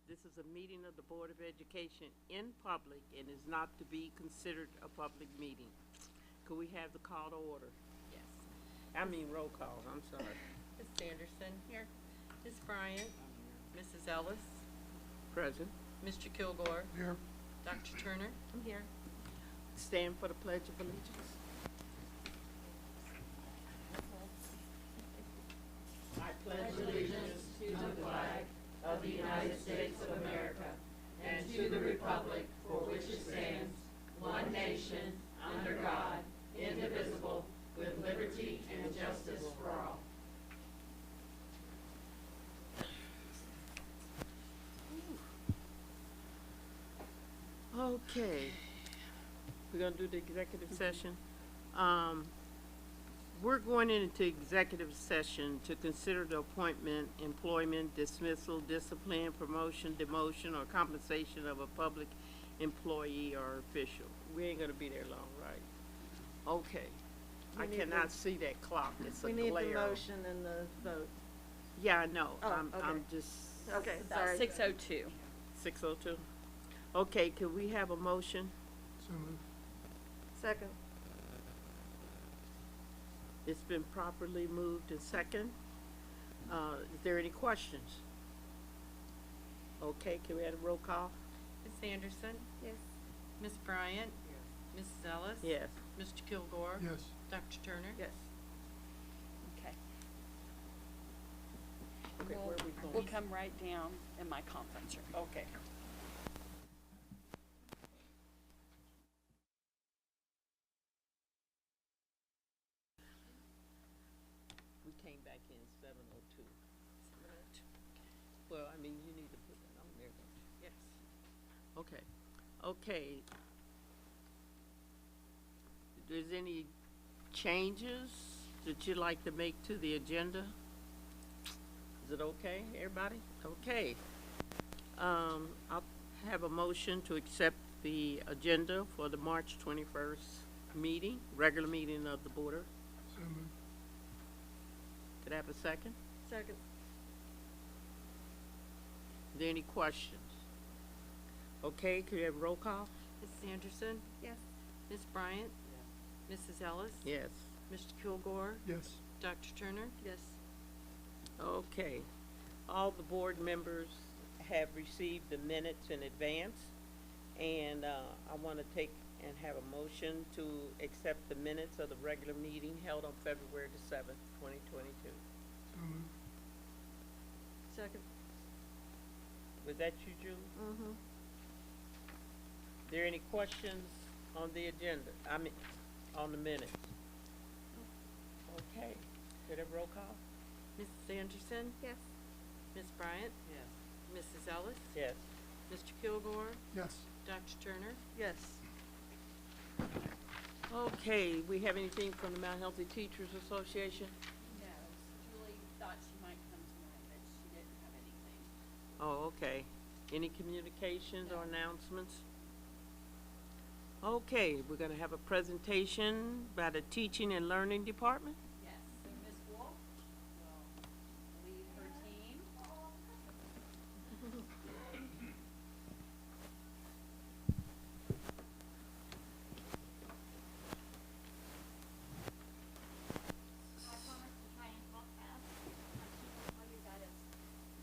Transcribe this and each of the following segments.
This is a meeting of the Board of Education in public and is not to be considered a public meeting. Could we have the call to order? Yes. Roll call, I'm sorry. Ms. Sanderson. Here. Ms. Bryant. Mrs. Ellis. Present. Mr. Kilgore. Here. Dr. Turner. I'm here. Stand for the Pledge of Allegiance. I pledge allegiance to the flag of the United States of America and to the republic for which it stands, one nation, under God, indivisible, with liberty and justice for all. Okay, we're gonna do the executive session. We're going into executive session to consider the appointment, employment, dismissal, discipline, promotion, demotion, or compensation of a public employee or official. We ain't gonna be there long, right? Okay. I cannot see that clock. It's a glare. We need the motion and the vote. Yeah, I know. Oh, I'm okay. just. Okay, About sorry. 6:02. 6:02. Okay, could we have a motion? So moved. Second. It's been properly moved and second. Is there any questions? Okay, can we have a roll call? Ms. Sanderson. Yes. Ms. Bryant. Mrs. Ellis. Yes. Mr. Kilgore. Yes. Dr. Turner. Yes. Okay. Okay, where are we We'll going? come right down in my conference room. Okay. We came back in 7:02. Well, you need to put that on there, don't you? Yes. Okay. Okay. Is any changes that you'd like to make to the agenda? Is it okay, everybody? Okay. I'll have a motion to accept the agenda for the March 21st meeting, regular meeting of the board. So moved. Could I have a second? Second. Are there any questions? Okay, could you have a roll call? Ms. Sanderson. Yes. Ms. Bryant. Mrs. Ellis. Yes. Mr. Kilgore. Yes. Dr. Turner. Yes. Okay. All the board members have received the minutes in advance, and I want to take and have a motion to accept the minutes of the regular meeting held on February the 7th, 2022. So moved. Second. Was that you, Julie? Mm-hmm. There any questions on the agenda? On the minutes? Okay. Could I have roll call? Ms. Sanderson. Yes. Ms. Bryant. Yes. Mrs. Ellis. Yes. Mr. Kilgore. Yes. Dr. Turner. Yes. Okay, we have anything from the Mount Healthy Teachers Association? No, Julie thought she might come tonight, but she didn't have anything. Oh, okay. Any communications or announcements? Okay, we're gonna have a presentation by the Teaching and Learning Department. Yes, so Ms. Wolf will lead her team. I promise to try and talk fast. I can tell you that it's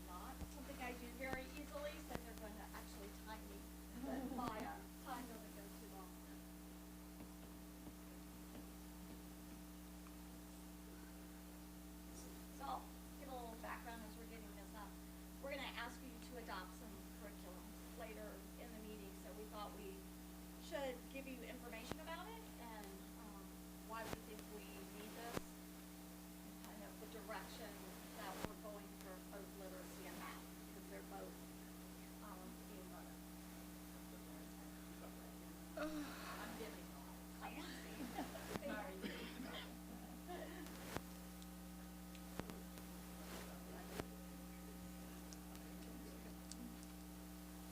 not something I do very easily, so they're going to actually time me, but my time doesn't go too long. So I'll give a little background as we're getting this up. We're going to ask you to adopt some curriculum later in the meeting, so we thought we should give you information about it and why we think we need this, kind of the direction that we're going for both literacy and math, because they're both being run. I'm getting fancy.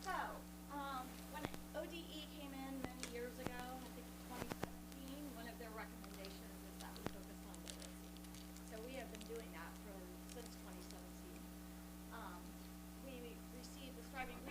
So, when ODE came in many years ago, I think 2017, one of their recommendations is that we focus on literacy. So we have been doing that since 2017. We received the Striving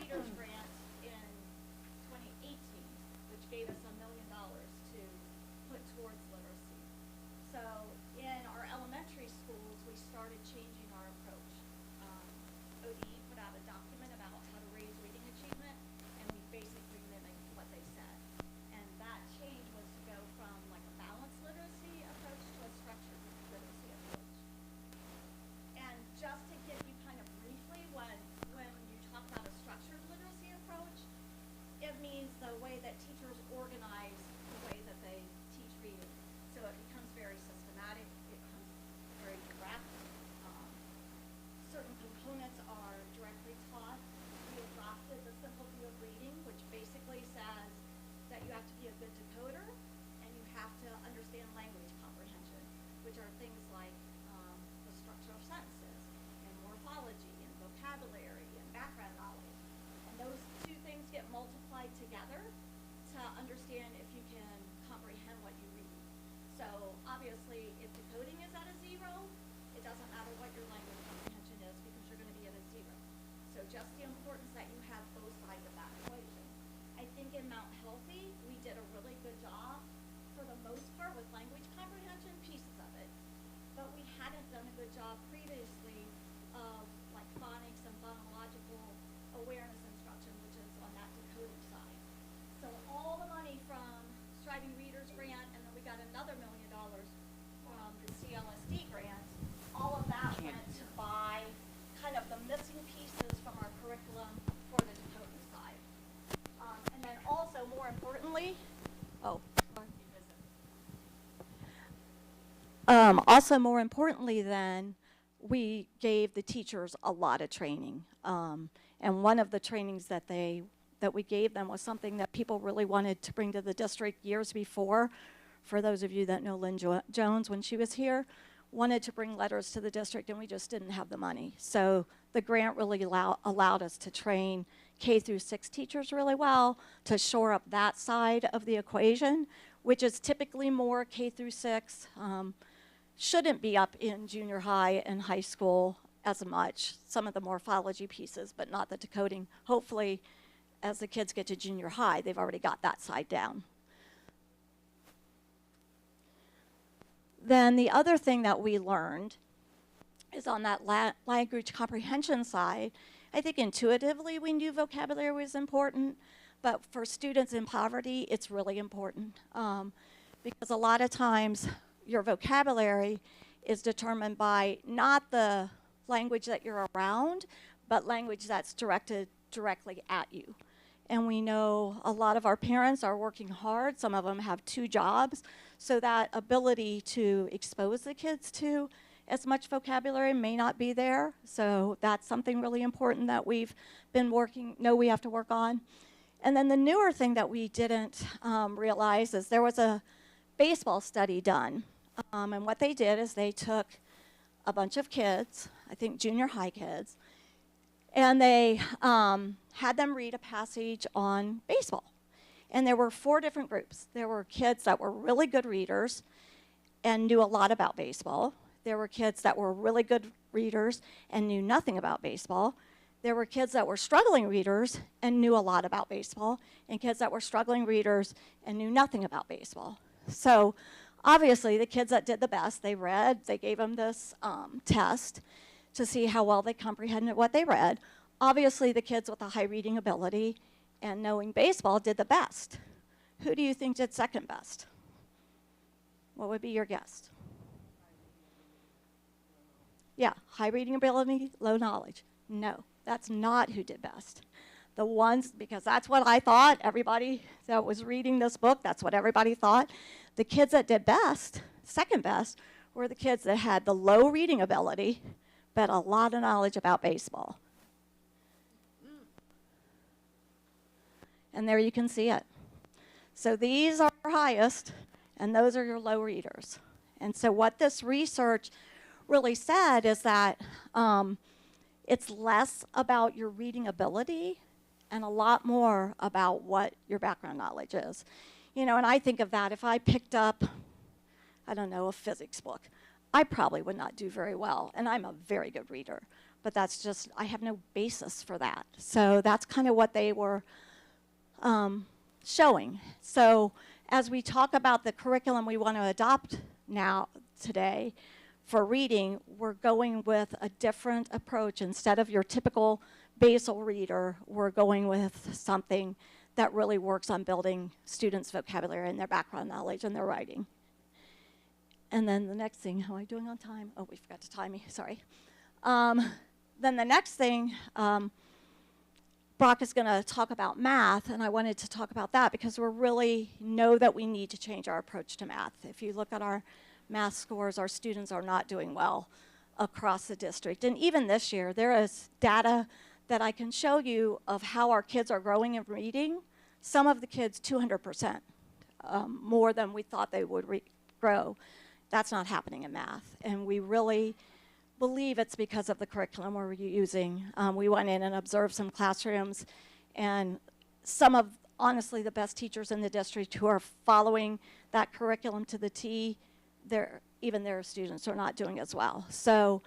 vocabulary and background knowledge. And those two things get multiplied together to understand if you can comprehend what you read. So obviously, if decoding is at a 0, it doesn't matter what your language comprehension is because you're going to be at a 0. So just the importance that you have both sides of that equation. I think in Mount Healthy, we did a really good job for the most part with language comprehension, pieces of it. But we hadn't done a good job previously of like phonics and phonological awareness instruction, which is on that decoding side. So all the money from Striving Readers Grant, and then we got another $1 million from the CLSD grant, all of that went to buy kind of the missing pieces from our curriculum for the decoding side. And then also, more importantly, also more importantly then, we gave the teachers a lot of training. And one of the trainings that we gave them was something that people really wanted to bring to the district years before. For those of you that know Lynn Jones, when she was here, wanted to bring letters to the district, and we just didn't have the money. So the grant really allowed us to train K through 6 teachers really well to shore up that side of the equation, which is typically more K through 6. Shouldn't be up in junior high and high school as much. Some of the morphology pieces, but not the decoding. Hopefully, as the kids get to junior high, they've already got that side down. Then the other thing that we learned is on that language comprehension side. I think intuitively we knew vocabulary was important, but for students in poverty, it's really important because a lot of times your vocabulary is determined by not the language that you're around, but language that's directed directly at you. And we know a lot of our parents are working hard. Some of them have 2 jobs. So that ability to expose the kids to as much vocabulary may not be there. So that's something really important that we've been know we have to work on. And then the newer thing that we didn't realize is there was a baseball study done. And what they did is they took a bunch of kids, I think junior high kids, and they had them read a passage on baseball. And there were 4 different groups. There were kids that were really good readers and knew a lot about baseball. There were kids that were really good readers and knew nothing about baseball. There were kids that were struggling readers and knew a lot about baseball, and kids that were struggling readers and knew nothing about baseball. So obviously, the kids that did the best, they read, they gave them this test to see how well they comprehended what they read. Obviously, the kids with a high reading ability and knowing baseball did the best. Who do you think did second best? What would be your guess? Yeah, high reading ability, low knowledge. No, that's not who did best. The ones, because that's what I thought, everybody that was reading this book, that's what everybody thought. The kids that did best, second best, were the kids that had the low reading ability, but a lot of knowledge about baseball. And there you can see it. So these are your highest, and those are your low readers. And so what this research really said is that it's less about your reading ability and a lot more about what your background knowledge is. You know, and I think of that, if I picked up, I don't know, a physics book, I probably would not do very well, and I'm a very good reader, but that's just, I have no basis for that. So that's kind of what they were showing. So as we talk about the curriculum we want to adopt now, today, for reading, we're going with a different approach. Instead of your typical basal reader, we're going with something that really works on building students' vocabulary and their background knowledge and their writing. And then the next thing, how am I doing on time? Oh, we forgot to time me, sorry. Then the next thing, Brock is going to talk about math, and I wanted to talk about that because we really know that we need to change our approach to math. If you look at our math scores, our students are not doing well across the district. And even this year, there is data that I can show you of how our kids are growing in reading. Some of the kids 200% more than we thought they would grow. That's not happening in math. And we really believe it's because of the curriculum we're using. We went in and observed some classrooms, and some of, honestly, the best teachers in the district who are following that curriculum to the T, even their students are not doing as well. So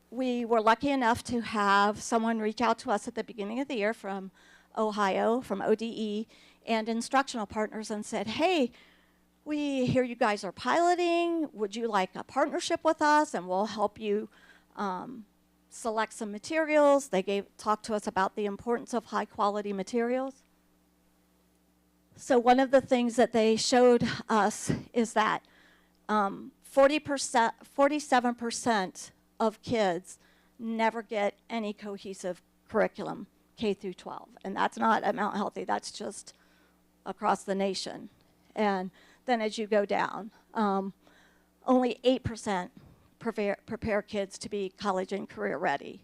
we were lucky enough to have someone reach out to us at the beginning of the year from Ohio, from ODE, and instructional partners, and said, hey, we hear you guys are piloting. Would you like a partnership with us? And we'll help you select some materials. They talked to us about the importance of high quality materials. So one of the things that they showed us is that 47% of kids never get any cohesive curriculum, K through 12. And that's not at Mount Healthy, that's just across the nation. And then as you go down, only 8% prepare kids to be college and career ready.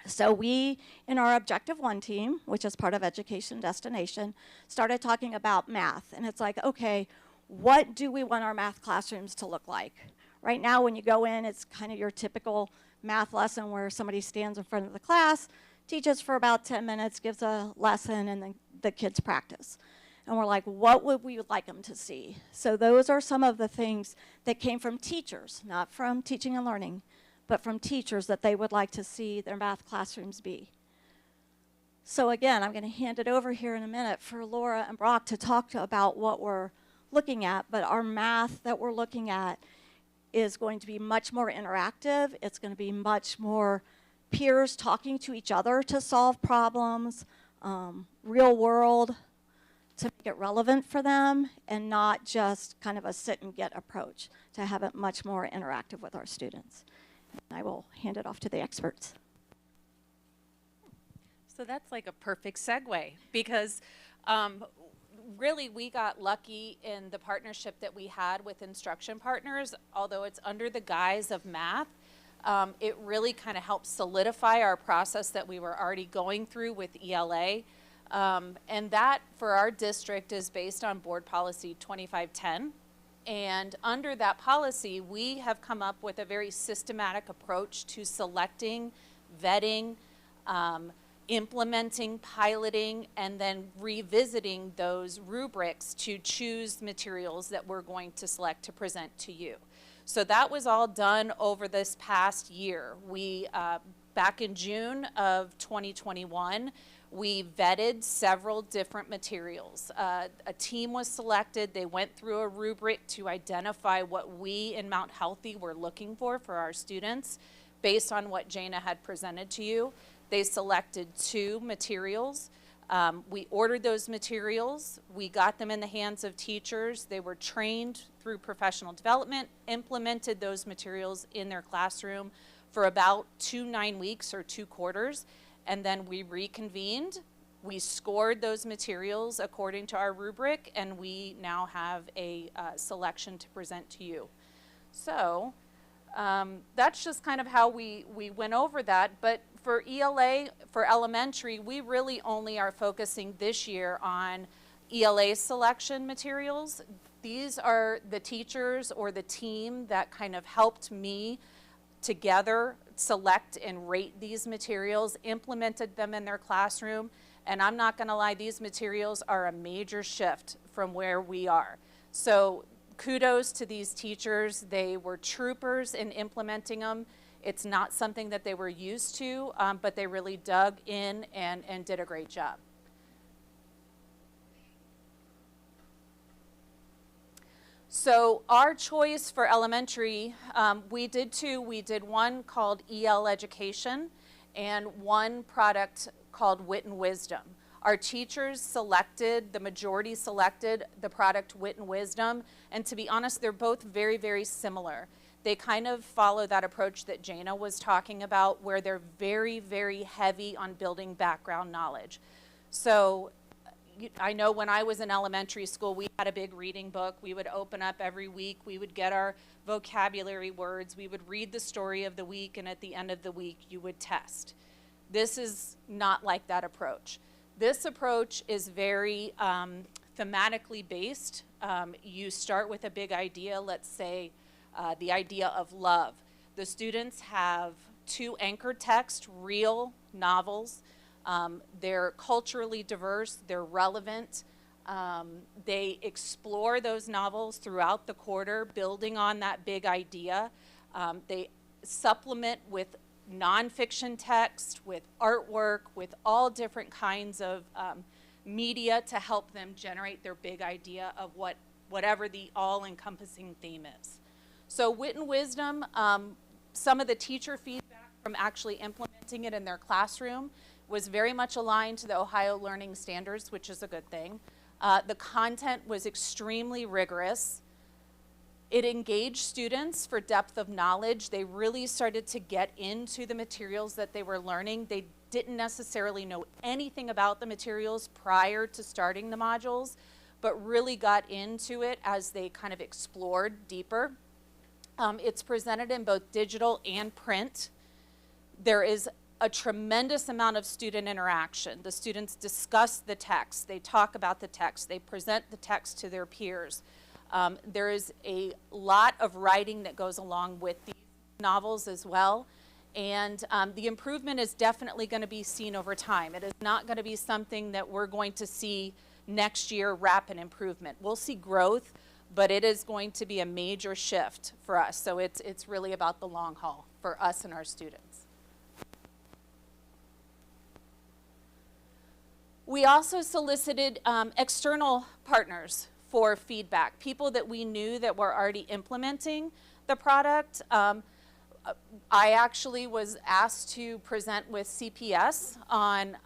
So we, in our Objective 1 team, which is part of Education Destination, started talking about math. And it's like, okay, what do we want our math classrooms to look like? Right now, when you go in, it's kind of your typical math lesson where somebody stands in front of the class, teaches for about 10 minutes, gives a lesson, and then the kids practice. And we're like, what would we like them to see? So those are some of the things that came from teachers, not from teaching and learning, but from teachers that they would like to see their math classrooms be. So again, I'm going to hand it over here in a minute for Laura and Brock to talk about what we're looking at, but our math that we're looking at is going to be much more interactive. It's going to be much more peers talking to each other to solve problems, real world, to make it relevant for them, and not just kind of a sit and get approach, to have it much more interactive with our students. I will hand it off to the experts. So that's like a perfect segue, because really we got lucky in the partnership that we had with instruction partners. Although it's under the guise of math, it really kind of helped solidify our process that we were already going through with ELA. And that for our district is based on board policy 2510. And under that policy, we have come up with a very systematic approach to selecting, vetting, implementing, piloting, and then revisiting those rubrics to choose materials that we're going to select to present to you. So that was all done over this past year. We, back in June of 2021, we vetted several different materials. A team was selected. They went through a rubric to identify what we in Mount Healthy were looking for our students based on what Jana had presented to you. They selected 2 materials. We ordered those materials. We got them in the hands of teachers. They were trained through professional development, implemented those materials in their classroom for about 9 weeks or 2 quarters. And then we reconvened, we scored those materials according to our rubric, and we now have a selection to present to you. So that's just kind of how we went over that. But for ELA, for elementary, we really only are focusing this year on ELA selection materials. These are the teachers or the team that kind of helped me together select and rate these materials, implemented them in their classroom, and I'm not gonna lie, these materials are a major shift from where we are. So kudos to these teachers. They were troopers in implementing them. It's not something that they were used to, but they really dug in and did a great job. So our choice for elementary, we did 2. We did one called EL Education and one product called Wit and Wisdom. Our teachers selected, the majority selected the product Wit and Wisdom, and to be honest, they're both very, very similar. They kind of follow that approach that Jana was talking about, where they're very, very heavy on building background knowledge. So I know when I was in elementary school, we had a big reading book. We would open up every week. We would get our vocabulary words. We would read the story of the week, and at the end of the week, you would test. This is not like that approach. This approach is very thematically based. You start with a big idea, let's say the idea of love. The students have 2 anchor texts, real novels. They're culturally diverse, they're relevant. They explore those novels throughout the quarter, building on that big idea. They supplement with nonfiction text, with artwork, with all different kinds of media to help them generate their big idea of whatever the all-encompassing theme is. So Wit and Wisdom, some of the teacher feedback from actually implementing it in their classroom was very much aligned to the Ohio Learning Standards, which is a good thing. The content was extremely rigorous. It engaged students for depth of knowledge. They really started to get into the materials that they were learning. They didn't necessarily know anything about the materials prior to starting the modules, but really got into it as they kind of explored deeper. It's presented in both digital and print. There is a tremendous amount of student interaction. The students discuss the text, they talk about the text, they present the text to their peers. There is a lot of writing that goes along with these novels as well. And the improvement is definitely going to be seen over time. It is not going to be something that we're going to see next year, rapid improvement. We'll see growth, but it is going to be a major shift for us. So it's really about the long haul for us and our students. We also solicited external partners for feedback, people that we knew that were already implementing the product. I actually was asked to present with CPS on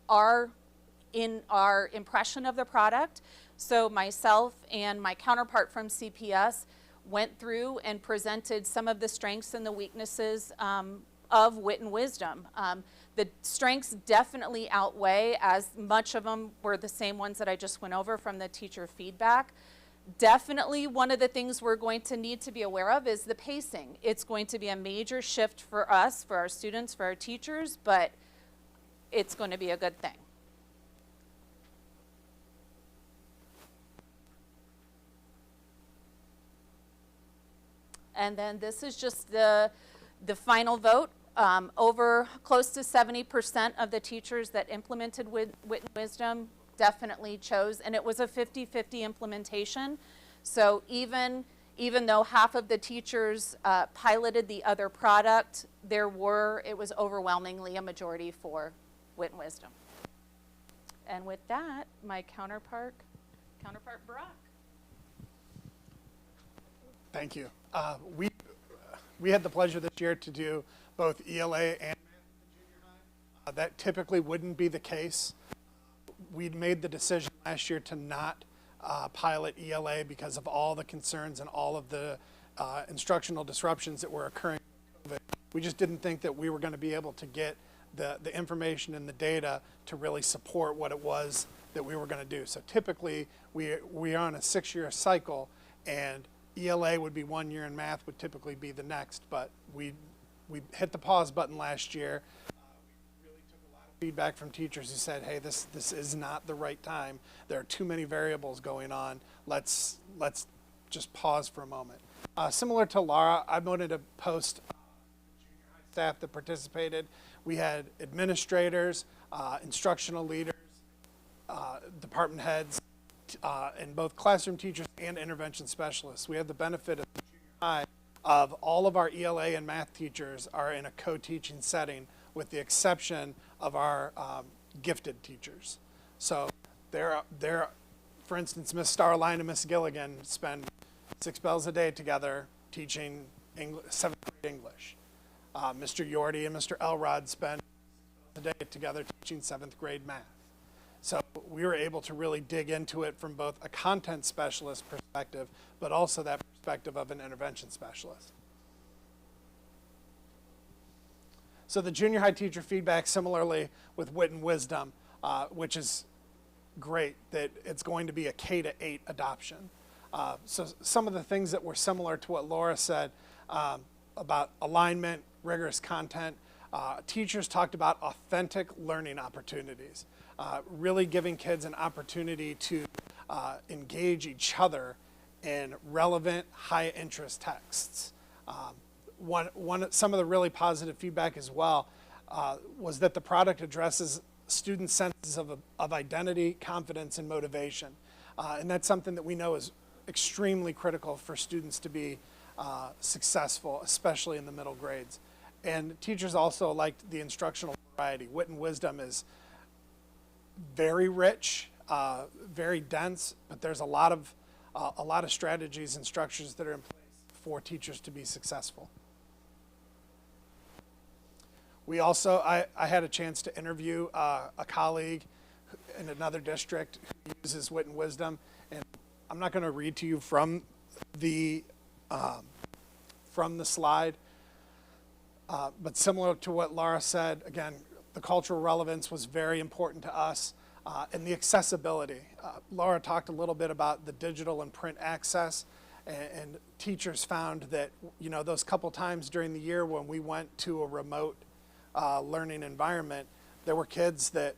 our impression of the product. So myself and my counterpart from CPS went through and presented some of the strengths and the weaknesses of Wit and Wisdom. The strengths definitely outweigh, as much of them were the same ones that I just went over from the teacher feedback. Definitely one of the things we're going to need to be aware of is the pacing. It's going to be a major shift for us, for our students, for our teachers, but it's going to be a good thing. And then this is just the final vote. Over close to 70% of the teachers that implemented Wit and Wisdom definitely chose, and it was a 50-50 implementation. So even though half of the teachers piloted the other product, it was overwhelmingly a majority for Wit and Wisdom. And with that, my counterpart Brock. Thank you. We had the pleasure this year to do both ELA and math in junior high. That typically wouldn't be the case. We'd made the decision last year to not pilot ELA because of all the concerns and all of the instructional disruptions that were occurring with COVID. We just didn't think that we were going to be able to get the information and the data to really support what it was that we were going to do. So typically we are on a 6-year cycle, and ELA would be 1 year and math would typically be the next, but we hit the pause button last year. We really took a lot of feedback from teachers who said, hey, this is not the right time. There are too many variables going on. Let's just pause for a moment. Similar to Laura, I wanted to post junior high staff that participated. We had administrators, instructional leaders, department heads, and both classroom teachers and intervention specialists. We had the benefit of the junior high of all of our ELA and math teachers are in a co-teaching setting, with the exception of our gifted teachers. So they're, for instance, Miss Starline and Miss Gilligan spend 6 bells a day together teaching 7th grade English. Mr. Yorty and Mr. Elrod spend a day together teaching 7th grade math. So we were able to really dig into it from both a content specialist perspective, but also that perspective of an intervention specialist. So the junior high teacher feedback, similarly with Wit and Wisdom, which is great that it's going to be a K-8 adoption. So some of the things that were similar to what Laura said about alignment, rigorous content, teachers talked about authentic learning opportunities. really giving kids an opportunity to engage each other in relevant, high-interest texts. Some of the really positive feedback as well was that the product addresses students' senses of identity, confidence, and motivation. And that's something that we know is extremely critical for students to be successful, especially in the middle grades. And teachers also liked the instructional variety. Wit and Wisdom is very rich, very dense, but there's a lot of strategies and structures that are in place for teachers to be successful. We also, I had a chance to interview a colleague in another district who uses Wit and Wisdom, and I'm not going to read to you from the slide, but similar to what Laura said, again, the cultural relevance was very important to us, and the accessibility. Laura talked a little bit about the digital and print access, and teachers found that, you know, those couple times during the year when we went to a remote learning environment, there were kids that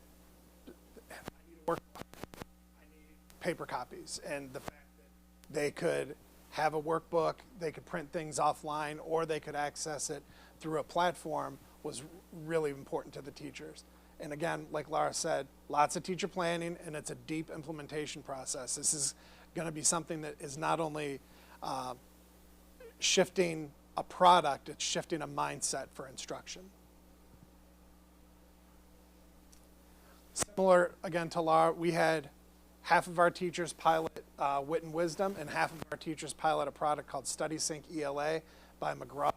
I need paper copies, and the fact that they could have a workbook, they could print things offline, or they could access it through a platform was really important to the teachers. And again, like Laura said, lots of teacher planning, and it's a deep implementation process. This is going to be something that is not only shifting a product, it's shifting a mindset for instruction. Similar, again, to Laura, we had half of our teachers pilot Wit and Wisdom, and half of our teachers pilot a product called StudySync ELA by McGraw.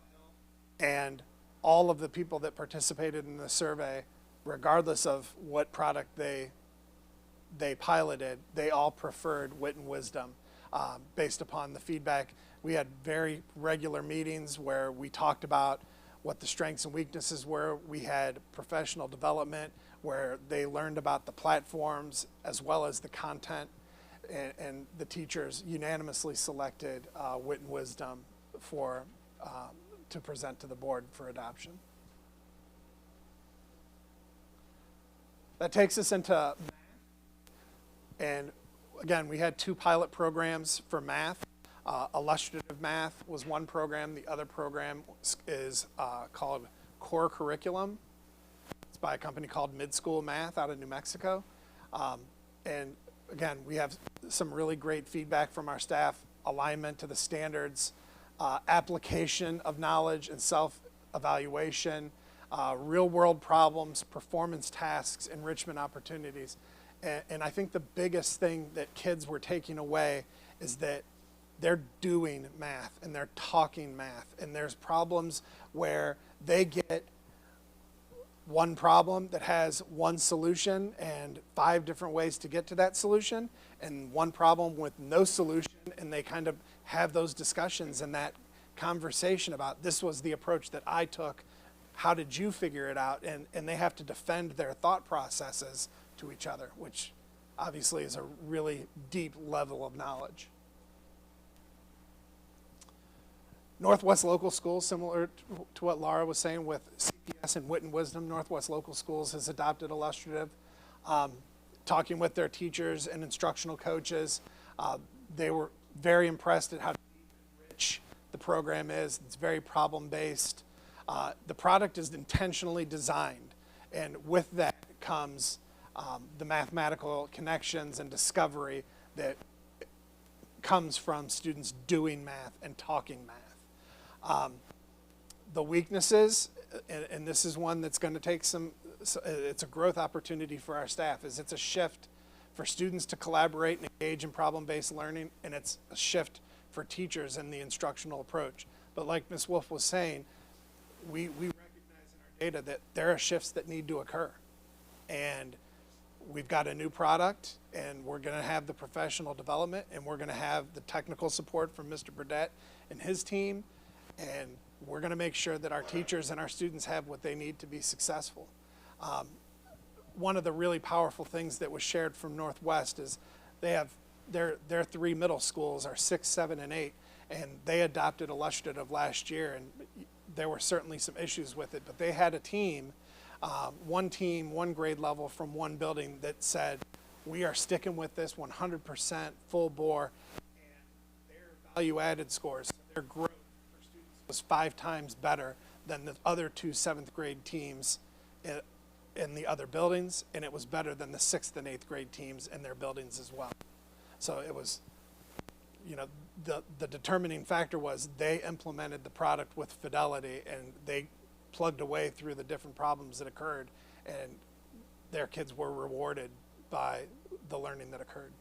And all of the people that participated in the survey, regardless of what product they piloted, they all preferred Wit and Wisdom based upon the feedback. We had very regular meetings where we talked about what the strengths and weaknesses were. We had professional development where they learned about the platforms as well as the content, and the teachers unanimously selected Wit and Wisdom to present to the board for adoption. That takes us into math. And again, we had 2 pilot programs for math. Illustrative math was one program. The other program is called Core Curriculum. It's by a company called Mid-School Math out of New Mexico. And again, we have some really great feedback from our staff, alignment to the standards, application of knowledge and self-evaluation, real-world problems, performance tasks, enrichment opportunities. And I think the biggest thing that kids were taking away is that they're doing math and they're talking math. And there's problems where they get one problem that has one solution and 5 different ways to get to that solution, and one problem with no solution, and they kind of have those discussions and that conversation about, this was the approach that I took, how did you figure it out? And they have to defend their thought processes to each other, which obviously is a really deep level of knowledge. Northwest Local Schools, similar to what Laura was saying with CPS and Wit and Wisdom, Northwest Local Schools has adopted Illustrative. Talking with their teachers and instructional coaches, they were very impressed at how rich the program is. It's very problem-based. The product is intentionally designed, and with that comes the mathematical connections and discovery that comes from students doing math and talking math. The weaknesses, and this is one that's going to take it's a growth opportunity for our staff, is it's a shift for students to collaborate and engage in problem-based learning, and it's a shift for teachers in the instructional approach. But like Ms. Wolf was saying, we recognize in our data that there are shifts that need to occur. And we've got a new product, and we're going to have the professional development, and we're going to have the technical support from Mr. Burdett and his team, and we're going to make sure that our teachers and our students have what they need to be successful. One of the really powerful things that was shared from Northwest is they have their 3 middle schools are 6, 7, and 8, and they adopted Illustrative last year, and there were certainly some issues with it, but they had a team one team, one grade level from one building that said, we are sticking with this 100% full bore, and their value-added scores, their growth for students was 5 times better than the other 2 7th grade teams in the other buildings, and it was better than the 6th and 8th grade teams in their buildings as well. So it was, you know, the determining factor was they implemented the product with fidelity, and they plugged away through the different problems that occurred, and their kids were rewarded by the learning that occurred.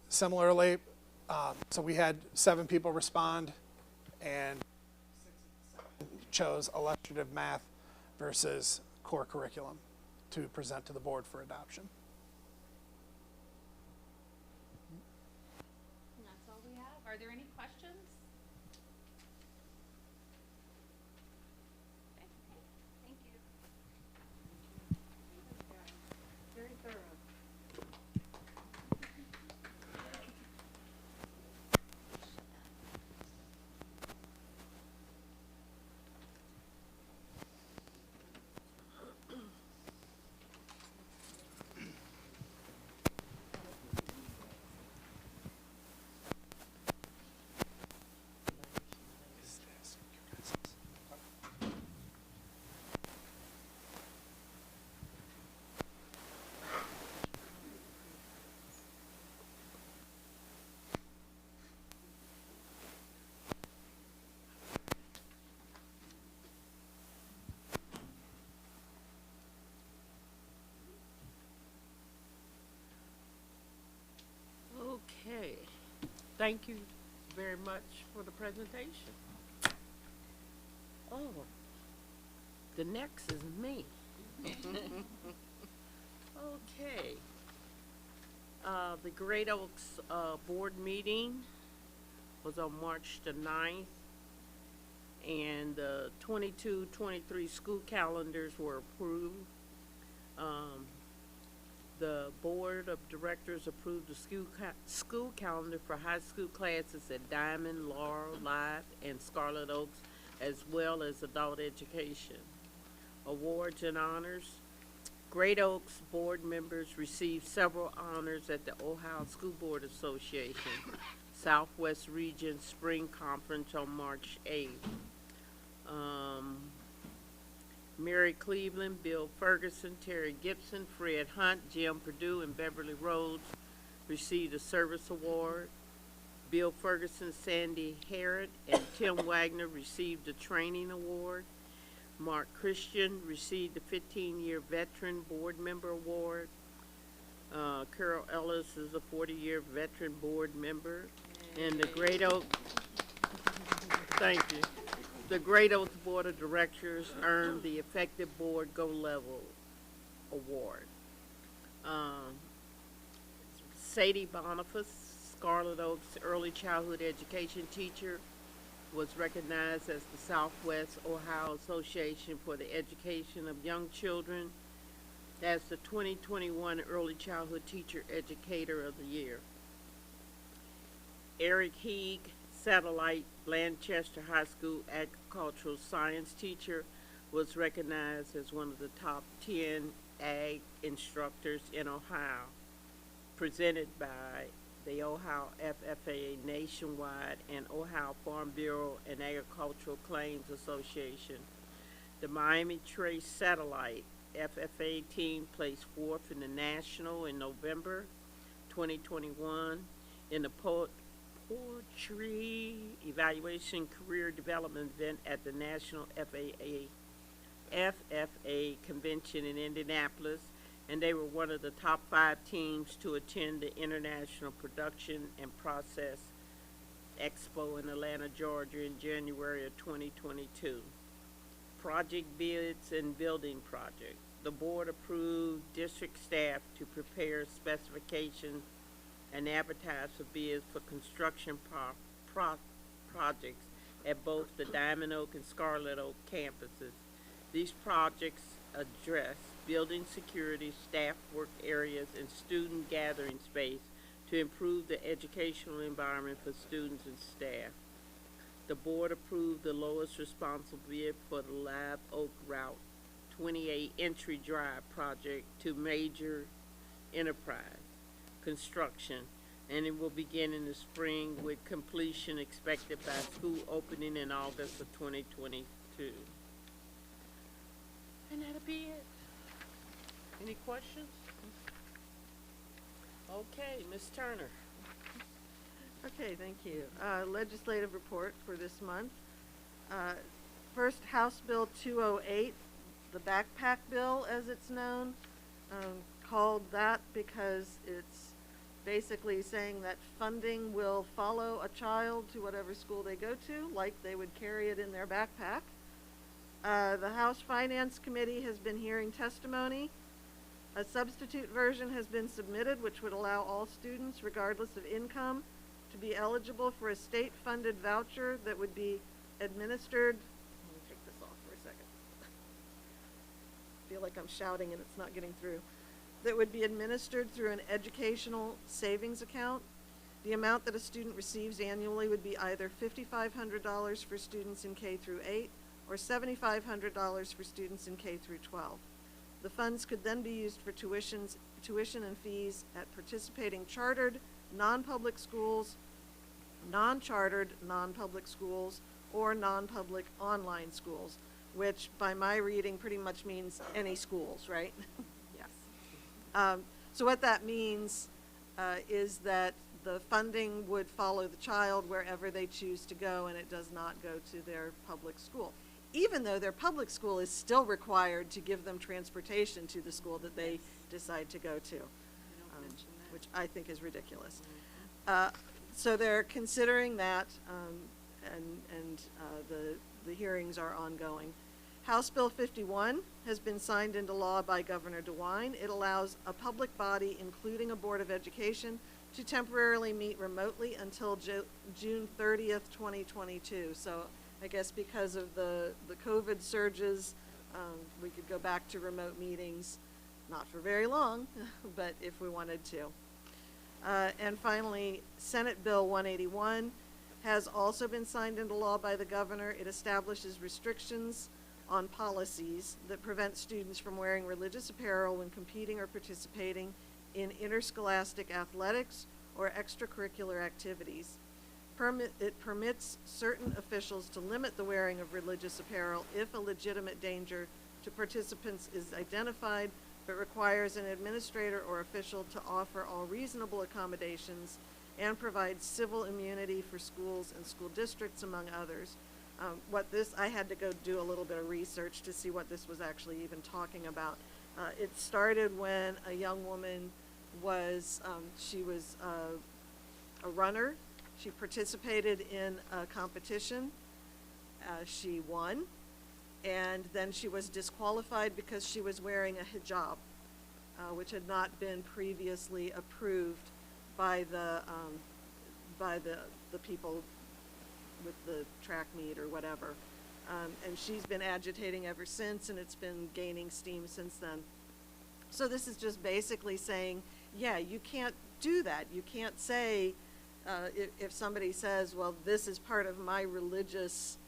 Similarly, so we had 7 people respond, and 6 chose illustrative math versus core curriculum to present to the board for adoption. And that's all we have. Are there any questions? Okay, thank you. Very thorough. Okay, thank you very much for the presentation. Oh, the next is me. Okay. The Great Oaks, board meeting was on March the 9th, and the 22-23 school calendars were approved. The board of directors approved the school calendar for high school classes at Diamond, Laurel, Live, and Scarlet Oaks, as well as adult education. Awards and honors. Great Oaks board members received several honors at the Ohio School Board Association Southwest Region Spring Conference on March 8th. Mary Cleveland, Bill Ferguson, Terry Gibson, Fred Hunt, Jim Perdue, and Beverly Rhodes received a service award. Bill Ferguson, Sandy Harrod, and Tim Wagner received a training award. Mark Christian received the 15-year Veteran Board Member Award. Carol Ellis is a 40-year Veteran Board Member. And the Great Oaks, thank you. The Great Oaks Board of Directors earned the Effective Board Go Level Award. Sadie Boniface, Scarlet Oaks Early Childhood Education Teacher, was recognized as the Southwest Ohio Association for the Education of Young Children as the 2021 Early Childhood Teacher Educator of the Year. Eric Heeg, Satellite Blanchester High School Agricultural Science Teacher, was recognized as one of the top 10 ag instructors in Ohio, presented by the Ohio FFA Nationwide and Ohio Farm Bureau and Agricultural Claims Association. The Miami Trace Satellite FFA team placed 4th in the national in November 2021 in the Poetry Evaluation Career Development event at the National FFA Convention in Indianapolis, and they were one of the top 5 teams to attend the International Production and Process Expo in Atlanta, Georgia in January of 2022. Project bids and building project. The board approved district staff to prepare specifications and advertise for bids for construction projects at both the Diamond Oak and Scarlet Oak campuses. These projects address building security, staff work areas, and student gathering space to improve the educational environment for students and staff. the board approved the lowest responsible bid for the Lab Oak Route 28 entry drive project to Major Enterprise Construction, and it will begin in the spring with completion expected by school opening in August of 2022. And that'll be it. Any questions? Okay, Ms. Turner. Okay, thank you. Legislative report for this month. First, House Bill 208, the backpack bill as it's known, called that because it's basically saying that funding will follow a child to whatever school they go to, like they would carry it in their backpack. The House Finance Committee has been hearing testimony. A substitute version has been submitted, which would allow all students, regardless of income, to be eligible for a state-funded voucher that would be administered. Let me take this off for a second. I feel like I'm shouting and it's not getting through. That would be administered through an educational savings account. The amount that a student receives annually would be either $5,500 for students in K through 8 or $7,500 for students in K through 12. The funds could then be used for tuition and fees at participating chartered, non-public schools, non-chartered, non-public schools, or non-public online schools, which by my reading pretty much means any schools, right? Yes. So what that means is that the funding would follow the child wherever they choose to go, and it does not go to their public school, even though their public school is still required to give them transportation to the school that they decide to go to, which I think is ridiculous. So they're considering that, and the hearings are ongoing. House Bill 51 has been signed into law by Governor DeWine. It allows a public body, including a Board of Education, to temporarily meet remotely until June 30th, 2022. So I guess because of the COVID surges, we could go back to remote meetings, not for very long, but if we wanted to. And finally, Senate Bill 181 has also been signed into law by the governor. It establishes restrictions on policies that prevent students from wearing religious apparel when competing or participating in interscholastic athletics or extracurricular activities. It permits certain officials to limit the wearing of religious apparel if a legitimate danger to participants is identified, but requires an administrator or official to offer all reasonable accommodations and provide civil immunity for schools and school districts, among others. I had to go do a little bit of research to see what this was actually even talking about. It started when a young woman was, she was a runner. She participated in a competition. She won, and then she was disqualified because she was wearing a hijab, which had not been previously approved by the people with the track meet or whatever. And she's been agitating ever since, and it's been gaining steam since then. So this is just basically saying, yeah, you can't do that. You can't say, if somebody says, well, this is part of my religious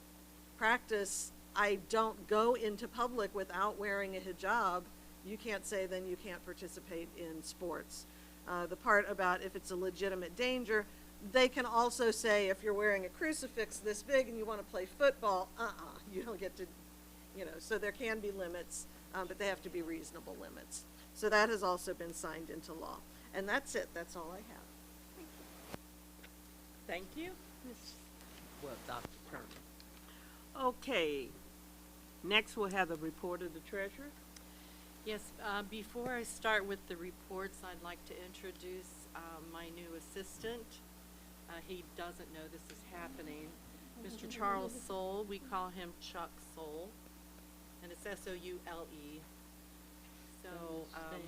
practice, I don't go into public without wearing a hijab, you can't say then you can't participate in sports. The part about if it's a legitimate danger, they can also say if you're wearing a crucifix this big and you want to play football, you don't get to, so there can be limits, but they have to be reasonable limits. So that has also been signed into law. And that's it. That's all I have. Thank you. Dr. Turner. Okay. Next, we'll have the report of the treasurer. Yes, before I start with the reports, I'd like to introduce my new assistant. He doesn't know this is happening. Mr. Charles Soule, we call him Chuck Soule, and it's S-O-U-L-E. So, Stand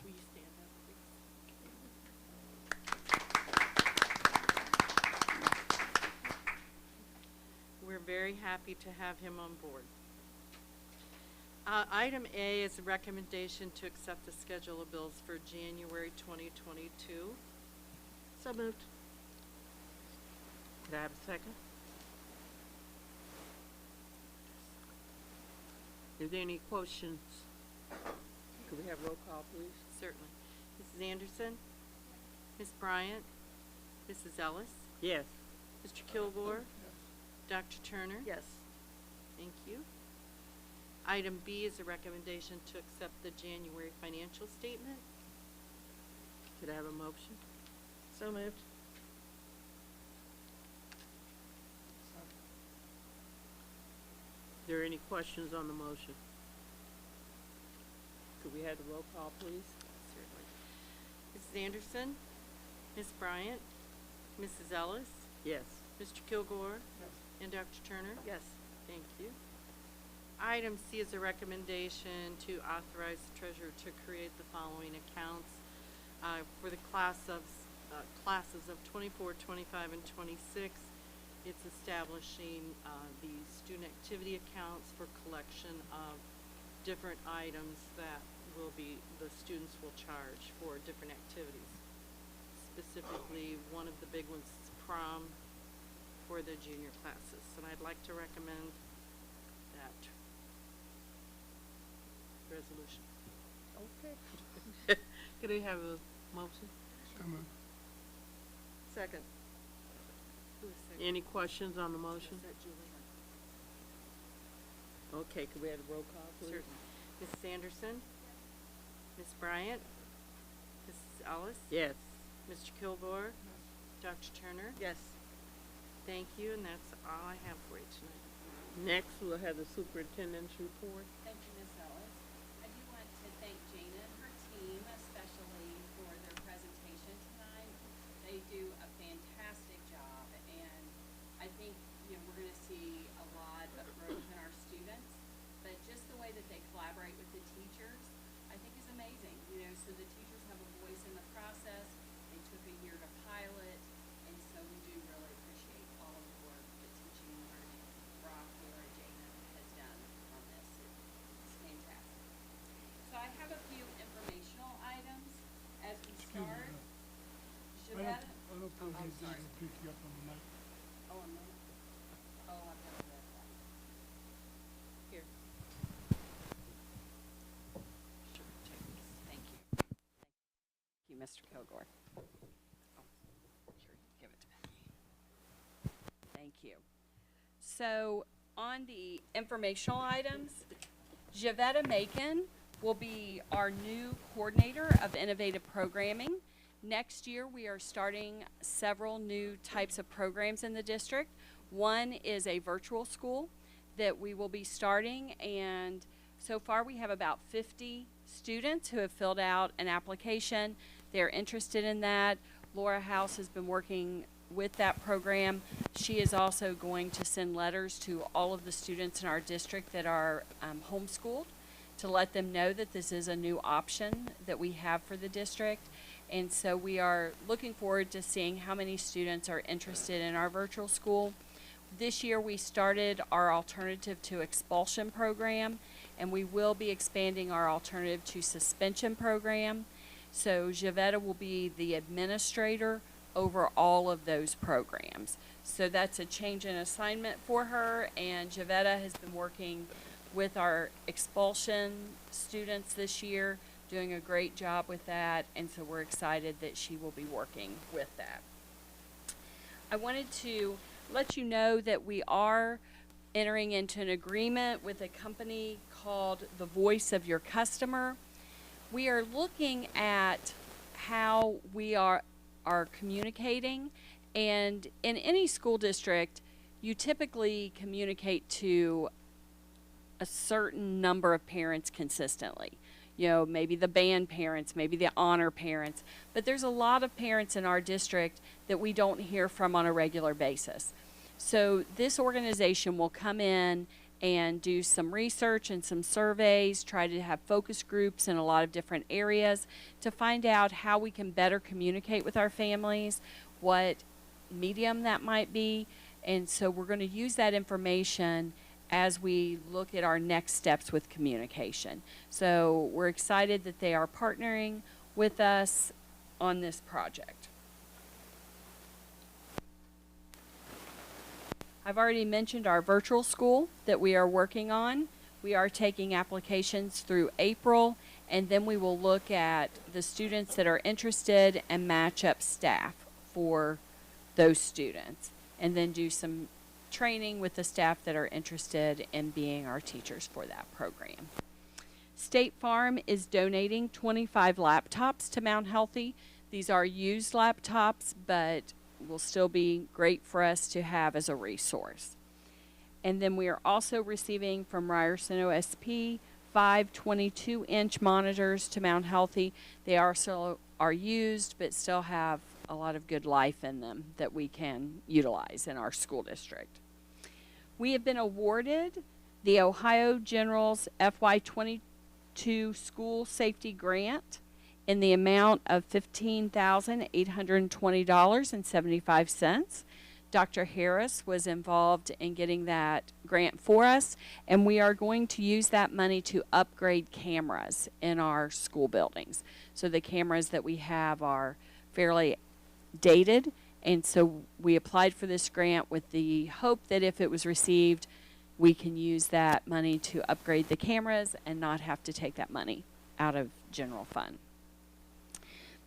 will you stand up, please? We're very happy to have him on board. Item A is a recommendation to accept the schedule of bills for January 2022. So moved. Could I have a second? Is there any questions? Could we have roll call, please? Certainly. Mrs. Anderson? Ms. Bryant? Mrs. Ellis? Yes. Mr. Kilgore? Dr. Turner? Yes. Thank you. Item B is a recommendation to accept the January financial statement. Could I have a motion? So moved. Are there any questions on the motion? Could we have the roll call, please? Certainly. Mrs. Anderson? Ms. Bryant? Mrs. Ellis? Yes. Mr. Kilgore? And Dr. Turner? Yes. Thank you. Item C is a recommendation to authorize the treasurer to create the following accounts for the classes of 24, 25, and 26. It's establishing the student activity accounts for collection of different items that the students will charge for different activities. Specifically, one of the big ones is prom for the junior classes, and I'd like to recommend that resolution. Okay. Could we have a motion? So moved. Second. Who is second? Any questions on the motion? Is that Julie? Okay, could we have a roll call, please? Certainly. Mrs. Anderson? Ms. Bryant? Mrs. Ellis? Yes. Mr. Kilgore? Dr. Turner? Yes. Thank you, and that's all I have for you tonight. Next, we'll have the superintendent's report. Thank you, Ms. Ellis. I do want to thank Jana and her team especially for their presentation tonight. They do a fantastic job, and I think, we're gonna see a lot of growth in our students. But just the way that they collaborate with the teachers, I think is amazing, so the teachers have a voice in the process. They took a year to pilot, and so we do really appreciate all of the work that Teaching and Learning, Brock, Laura, Jana has done on this. It's fantastic. So I have a few informational items as we Excuse me, start. I Shavetta? don't think I'm he's sorry. going to pick you up on the mic. Oh, I'm not. Oh, I've got a red one. Here. Sure, take this. Thank you. Thank you, Mr. Kilgore. Oh, here, give it to me. Thank you. So, on the informational items, Javetta Macon will be our new coordinator of innovative programming. Next year, we are starting several new types of programs in the district. One is a virtual school that we will be starting, and so far we have about 50 students who have filled out an application. They're interested in that. Laura House has been working with that program. She is also going to send letters to all of the students in our district that are homeschooled to let them know that this is a new option that we have for the district. And so we are looking forward to seeing how many students are interested in our virtual school. This year we started our alternative to expulsion program, and we will be expanding our alternative to suspension program. So Javetta will be the administrator over all of those programs. So that's a change in assignment for her, and Javetta has been working with our expulsion students this year, doing a great job with that, and so we're excited that she will be working with that. I wanted to let you know that we are entering into an agreement with a company called The Voice of Your Customer. We are looking at how we are communicating, and in any school district, you typically communicate to a certain number of parents consistently. Maybe the band parents, maybe the honor parents, but there's a lot of parents in our district that we don't hear from on a regular basis. So this organization will come in and do some research and some surveys, try to have focus groups in a lot of different areas to find out how we can better communicate with our families, what medium that might be, and so we're going to use that information as we look at our next steps with communication. So we're excited that they are partnering with us on this project. I've already mentioned our virtual school that we are working on. We are taking applications through April, and then we will look at the students that are interested and match up staff for those students, and then do some training with the staff that are interested in being our teachers for that program. State Farm is donating 25 laptops to Mount Healthy. These are used laptops, but will still be great for us to have as a resource. And then we are also receiving from Ryerson OSP 5 22-inch monitors to Mount Healthy. They also are used, but still have a lot of good life in them that we can utilize in our school district. We have been awarded the Ohio General's FY22 School Safety Grant in the amount of $15,820.75. Dr. Harris was involved in getting that grant for us, and we are going to use that money to upgrade cameras in our school buildings. So the cameras that we have are fairly dated, and so we applied for this grant with the hope that if it was received, we can use that money to upgrade the cameras and not have to take that money out of general fund.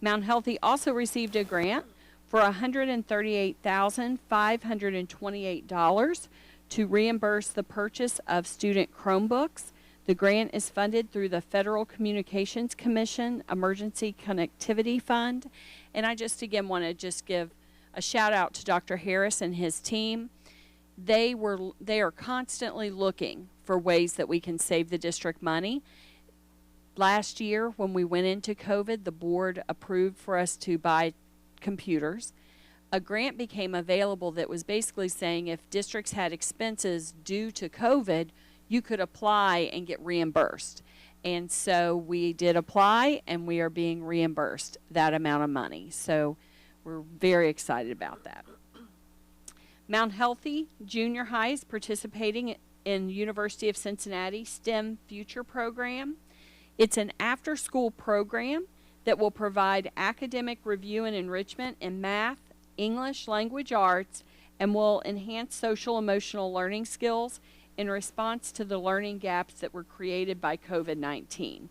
Mount Healthy also received a grant for $138,528 to reimburse the purchase of student Chromebooks. The grant is funded through the Federal Communications Commission Emergency Connectivity Fund. And I just again want to just give a shout out to Dr. Harris and his team. They are constantly looking for ways that we can save the district money. Last year, when we went into COVID, the board approved for us to buy computers. A grant became available that was basically saying if districts had expenses due to COVID, you could apply and get reimbursed. And so we did apply, and we are being reimbursed that amount of money. So we're very excited about that. Mount Healthy Junior High is participating in University of Cincinnati STEM Future Program. It's an after-school program that will provide academic review and enrichment in math, English, language arts, and will enhance social emotional learning skills in response to the learning gaps that were created by COVID-19.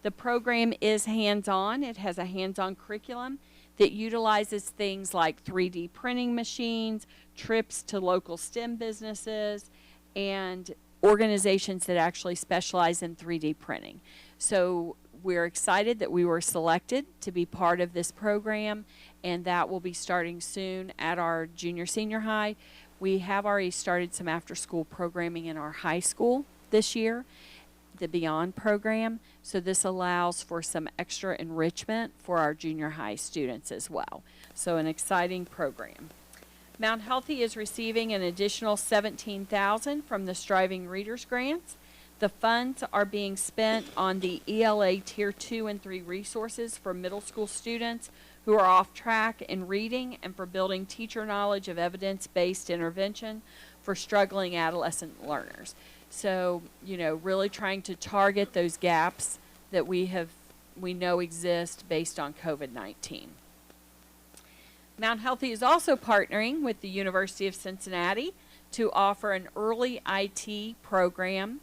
The program is hands-on. It has a hands-on curriculum that utilizes things like 3D printing machines, trips to local STEM businesses, and organizations that actually specialize in 3D printing. So we're excited that we were selected to be part of this program, and that will be starting soon at our junior-senior high. We have already started some after-school programming in our high school this year, the Beyond program. So this allows for some extra enrichment for our junior high students as well. So an exciting program. Mount Healthy is receiving an additional $17,000 from the Striving Readers Grants. The funds are being spent on the ELA Tier 2 and 3 resources for middle school students who are off track in reading, and for building teacher knowledge of evidence-based intervention for struggling adolescent learners. So, you know, really trying to target those gaps that we know exist based on COVID-19. Mount Healthy is also partnering with the University of Cincinnati to offer an early IT program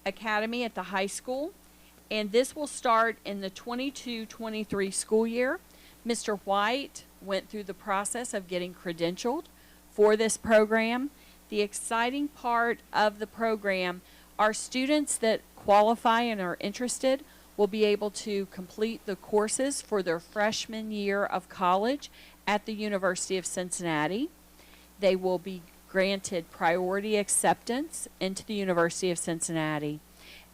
academy at the high school, and this will start in the 22-23 school year. Mr. White went through the process of getting credentialed for this program. The exciting part of the program are students that qualify and are interested will be able to complete the courses for their freshman year of college at the University of Cincinnati. They will be granted priority acceptance into the University of Cincinnati,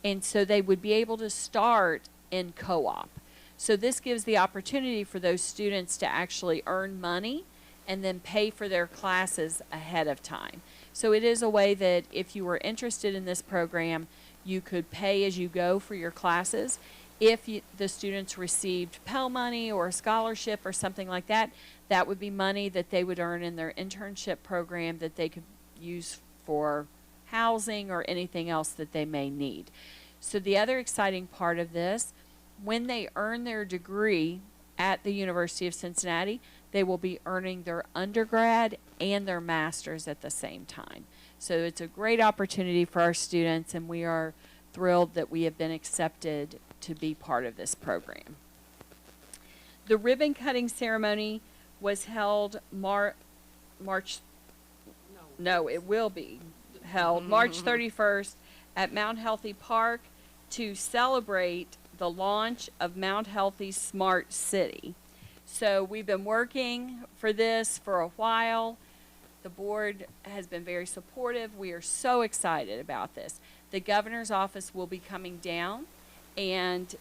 and so they would be able to start in co-op. So this gives the opportunity for those students to actually earn money and then pay for their classes ahead of time. So it is a way that if you were interested in this program, you could pay as you go for your classes. If the students received Pell money or a scholarship or something like that, that would be money that they would earn in their internship program that they could use for housing or anything else that they may need. So the other exciting part of this, when they earn their degree at the University of Cincinnati, they will be earning their undergrad and their master's at the same time. So it's a great opportunity for our students, and we are thrilled that we have been accepted to be part of this program. The ribbon cutting ceremony was held March 31st at Mount Healthy Park to celebrate the launch of Mount Healthy Smart City. So we've been working for this for a while. The board has been very supportive. We are so excited about this. The governor's office will be coming down, and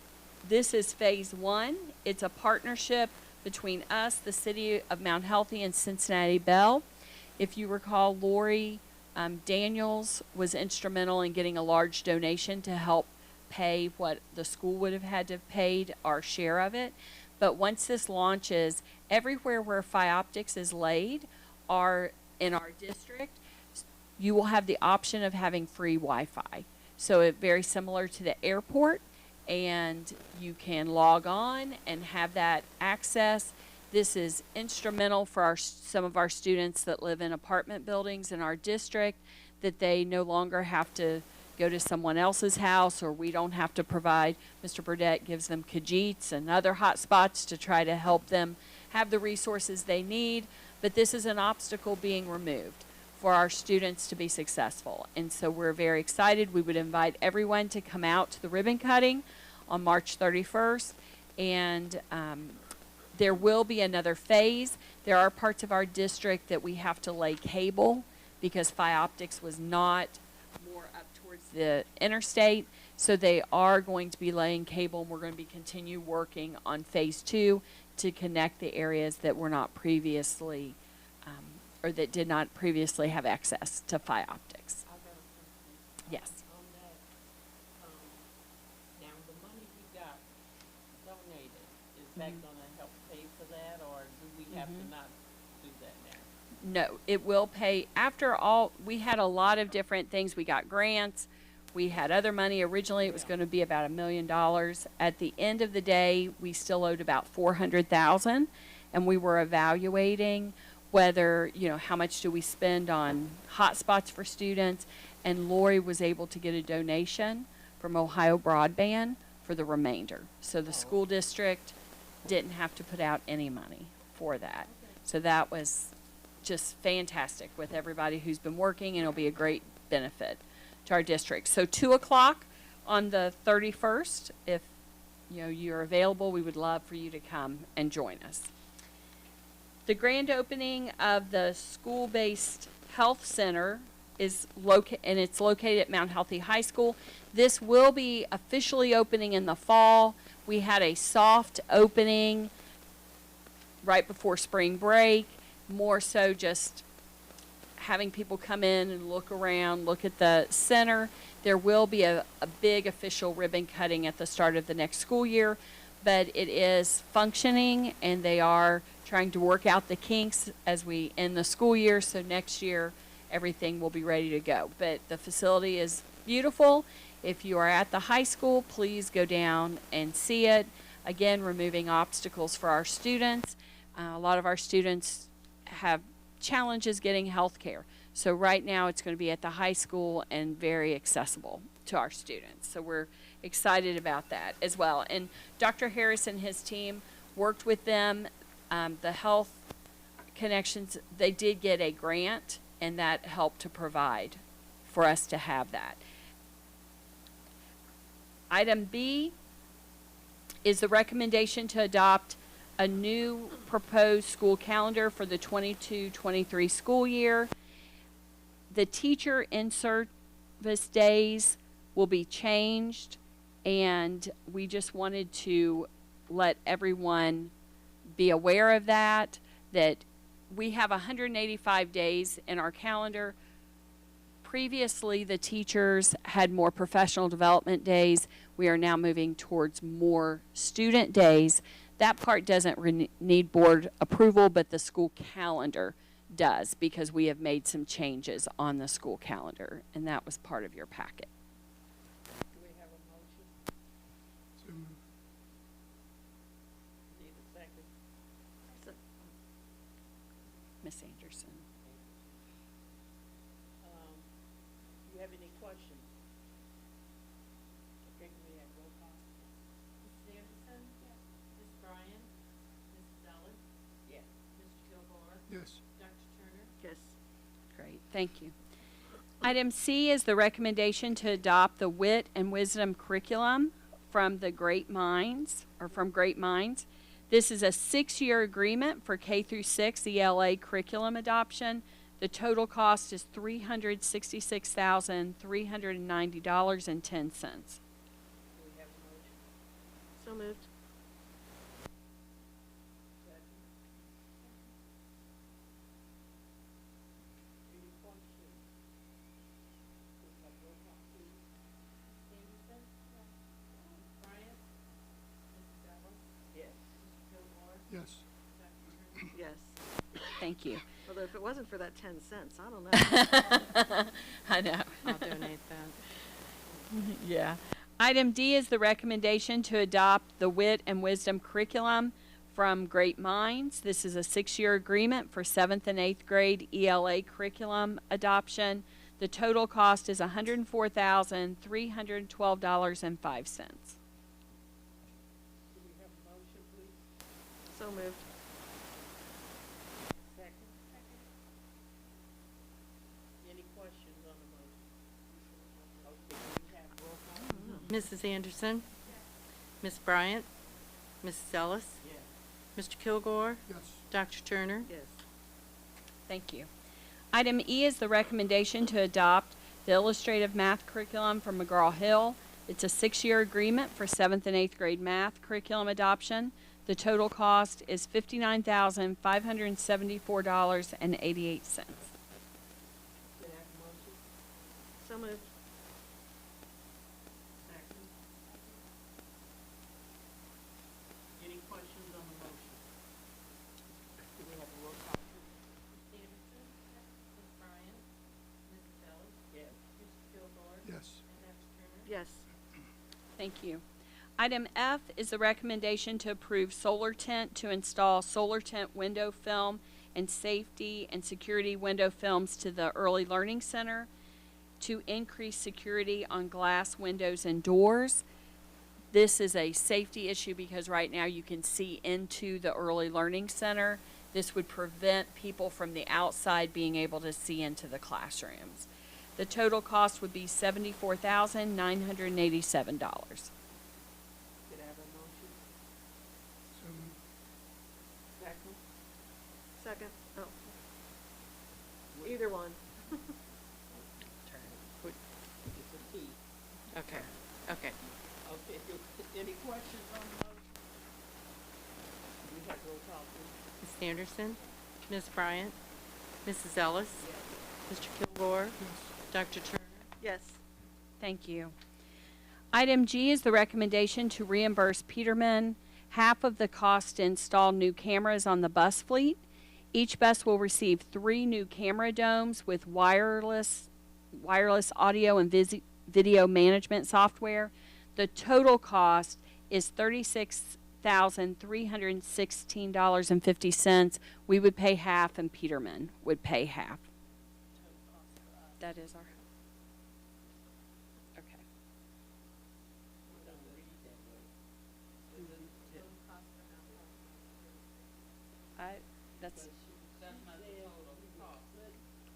this is phase 1. It's a partnership between us, the city of Mount Healthy, and Cincinnati Bell. If you recall, Lori Daniels was instrumental in getting a large donation to help pay what the school would have had to have paid our share of it. But once this launches, everywhere where Optics is laid in our district, you will have the option of having free Wi-Fi. So it's very similar to the airport, and you can log on and have that access. This is instrumental for some of our students that live in apartment buildings in our district, that they no longer have to go to someone else's house, or we don't have to provide. Mr. Burdette gives them Khajiits and other hotspots to try to help them have the resources they need. But this is an obstacle being removed for our students to be successful. And so we're very excited. We would invite everyone to come out to the ribbon cutting on March 31st. And there will be another phase. There are parts of our district that we have to lay cable because Optics was not more up towards the interstate. So they are going to be laying cable, and we're going to be continue working on phase 2 to connect the areas that were not previously, or that did not previously have access to Optics. Yes. On that, now the money we got donated, is that gonna help pay for that, or do we have to not do that now? No, it will pay. After all, we had a lot of different things. We got grants. We had other money. Originally, it was going to be about $1 million. At the end of the day, we still owed about $400,000, and we were evaluating whether, how much do we spend on hotspots for students, and Lori was able to get a donation from Ohio Broadband for the remainder. So the school district didn't have to put out any money for that. So that was just fantastic with everybody who's been working, and it'll be a great benefit to our district. So 2 o'clock on the 31st, if you're available, we would love for you to come and join us. The grand opening of the school-based health center is it's located at Mount Healthy High School. This will be officially opening in the fall. We had a soft opening right before spring break, more so just having people come in and look around, look at the center. There will be a big official ribbon cutting at the start of the next school year, but it is functioning, and they are trying to work out the kinks as we end the school year, so next year everything will be ready to go. But the facility is beautiful. If you are at the high school, please go down and see it. Again, removing obstacles for our students. A lot of our students have challenges getting health care. So right now it's going to be at the high school and very accessible to our students. So we're excited about that as well. And Dr. Harris and his team worked with them. The Health Connections, they did get a grant, and that helped to provide for us to have that. Item B is the recommendation to adopt a new proposed school calendar for the 22-23 school year. The teacher in-service days will be changed, and we just wanted to let everyone be aware of that we have 185 days in our calendar. Previously, the teachers had more professional development days. We are now moving towards more student days. That part doesn't need board approval, but the school calendar does, because we have made some changes on the school calendar, and that was part of your packet. Do we have a motion? So moved. Need a second? Ms. Anderson. Do you have any questions? Okay, can we have roll call? Mrs. Anderson? Yes. Ms. Bryan? Mrs. Ellis? Yes. Mr. Kilgore? Yes. Dr. Turner? Yes. Great, thank you. Item C is the recommendation to adopt the Wit and Wisdom curriculum from the Great Minds, or from Great Minds. This is a 6-year agreement for K through 6 ELA curriculum adoption. The total cost is $366,390.10. Do we have a motion? So moved. Any questions? Can we have roll call, please? Anderson? Yes. Ms. Bryant? Mrs. Ellis? Yes. Mr. Kilgore? Yes. Dr. Turner? Yes. Thank you. Although if it wasn't for that 10 cents, I don't know. I know. I'll donate that. Yeah. Item D is the recommendation to adopt the Wit and Wisdom curriculum from Great Minds. This is a 6-year agreement for 7th and 8th grade ELA curriculum adoption. The total cost is $104,312.05. Do we have a motion, please? So moved. Second? Any questions on the motion? Okay, can we have roll call? Mrs. Anderson? Ms. Bryant? Mrs. Ellis? Yes. Mr. Kilgore? Yes. Dr. Turner? Yes. Thank you. Item E is the recommendation to adopt the illustrative math curriculum from McGraw-Hill. It's a 6-year agreement for 7th and 8th grade math curriculum adoption. The total cost is $59,574.88. Can I have a motion? So moved. Second? Any questions on the motion? Do we have a roll call, please? Anderson? Ms. Bryant? Mrs. Ellis? Yes. Mr. Kilgore? Yes. And Dr. Turner? Yes. Thank you. Item F is the recommendation to approve Solar Tent to install Solar Tent window film and safety and security window films to the Early Learning Center to increase security on glass windows and doors. This is a safety issue because right now you can see into the Early Learning Center. This would prevent people from the outside being able to see into the classrooms. The total cost would be $74,987. Can I have a motion? So moved. Second? Second. Oh. Either one. Put, it's a T. Okay, okay. Okay, any questions on the motion? Do we have roll call, please? Ms. Anderson? Ms. Bryant? Mrs. Ellis? Mr. Kilgore? Dr. Turner? Yes. Thank you. Item G is the recommendation to reimburse Peterman half of the cost to install new cameras on the bus fleet. Each bus will receive 3 new camera domes with wireless audio and video management software. The total cost is $36,316.50. We would pay half and Peterman would pay half. That is our, okay. That's,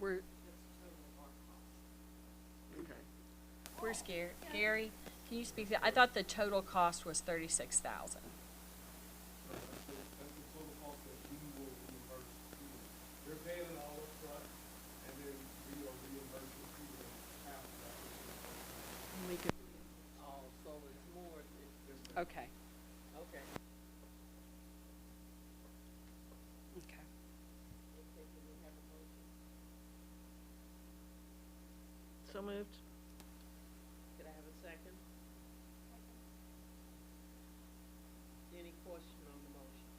we're, we're scared. Gary, can you speak to, I thought the total cost was $36,000. That's the total cost that we will reimburse students. They're paying it all upfront, and then we will reimburse the student half of that. We could, oh, so it's more than. Okay. Okay. Okay. Okay, can we have a motion? So moved. Could I have a second? Any question on the motion?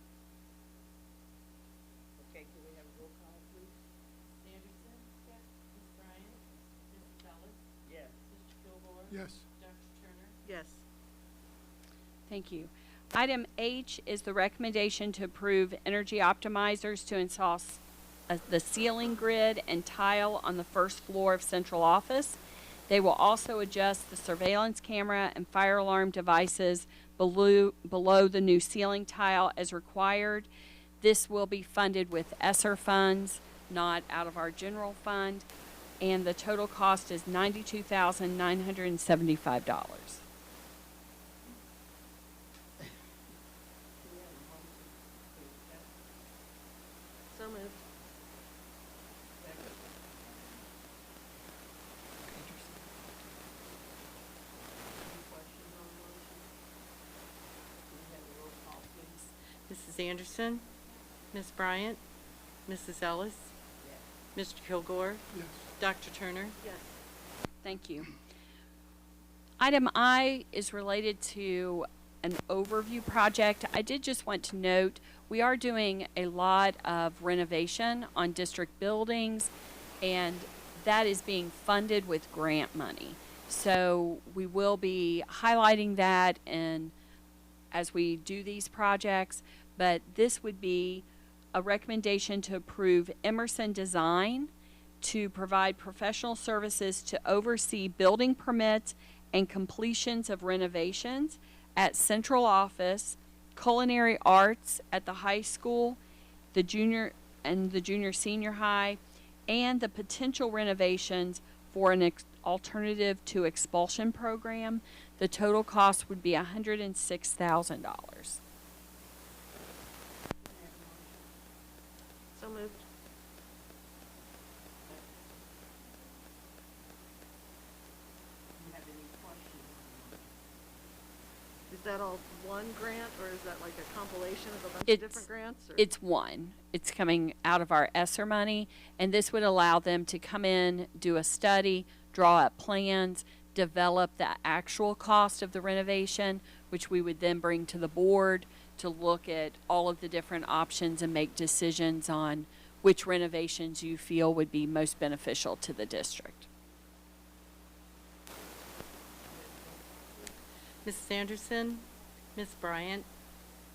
Okay, can we have a roll call, please? Ms. Anderson? Yes. Ms. Bryant? Mrs. Ellis? Yes. Mr. Kilgore? Yes. Dr. Turner? Yes. Thank you. Item H is the recommendation to approve energy optimizers to install the ceiling grid and tile on the first floor of central office. They will also adjust the surveillance camera and fire alarm devices below the new ceiling tile as required. This will be funded with ESSER funds, not out of our general fund, and the total cost is $92,975. So moved. Mrs. Anderson? Ms. Bryant? Mrs. Ellis? Mr. Kilgore? Yes. Dr. Turner? Yes. Thank you. Item I is related to an overview project. I did just want to note we are doing a lot of renovation on district buildings, and that is being funded with grant money. So we will be highlighting that and as we do these projects, but this would be a recommendation to approve Emerson Design to provide professional services to oversee building permits and completions of renovations at central office, culinary arts at the high school, the junior senior high, and the potential renovations for an alternative to expulsion program. The total cost would be $106,000. So moved. Is that all one grant, or is that like a compilation of a bunch of different grants? Or? It's one. It's coming out of our ESSER money, and this would allow them to come in, do a study, draw up plans, develop the actual cost of the renovation, which we would then bring to the board to look at all of the different options and make decisions on which renovations you feel would be most beneficial to the district. Mrs. Anderson? Ms. Bryant?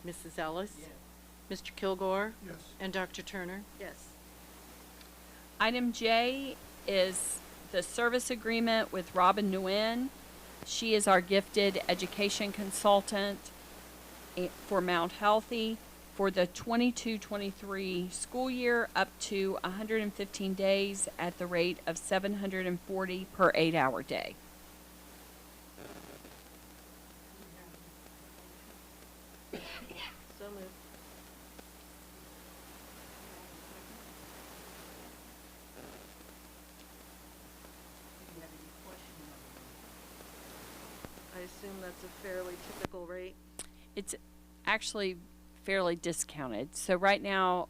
Mrs. Ellis? Mr. Kilgore? Yes. And Dr. Turner? Yes. Item J is the service agreement with Robin Nguyen. She is our gifted education consultant for Mount Healthy for the 22-23 school year up to 115 days at the rate of $740 per 8-hour day. So moved. I assume that's a fairly typical rate. It's actually fairly discounted. So right now,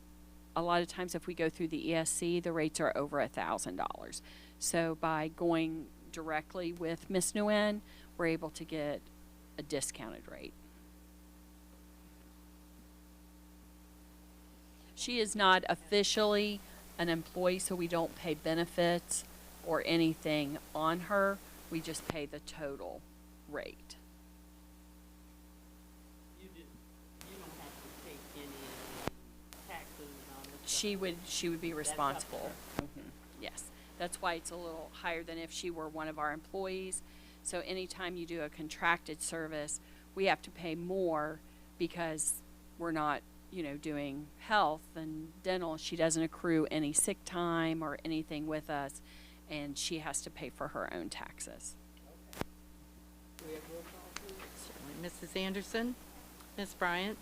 a lot of times if we go through the ESC, the rates are over $1,000. So by going directly with Ms. Nguyen, we're able to get a discounted rate. She is not officially an employee, so we don't pay benefits or anything on her. We just pay the total rate. You don't have to take any taxes on it. She would be responsible. Yes, that's why it's a little higher than if she were one of our employees. So anytime you do a contracted service, we have to pay more because we're not, doing health and dental. She doesn't accrue any sick time or anything with us, and she has to pay for her own taxes. We have roll call, please. Certainly. Mrs. Anderson? Ms. Bryant?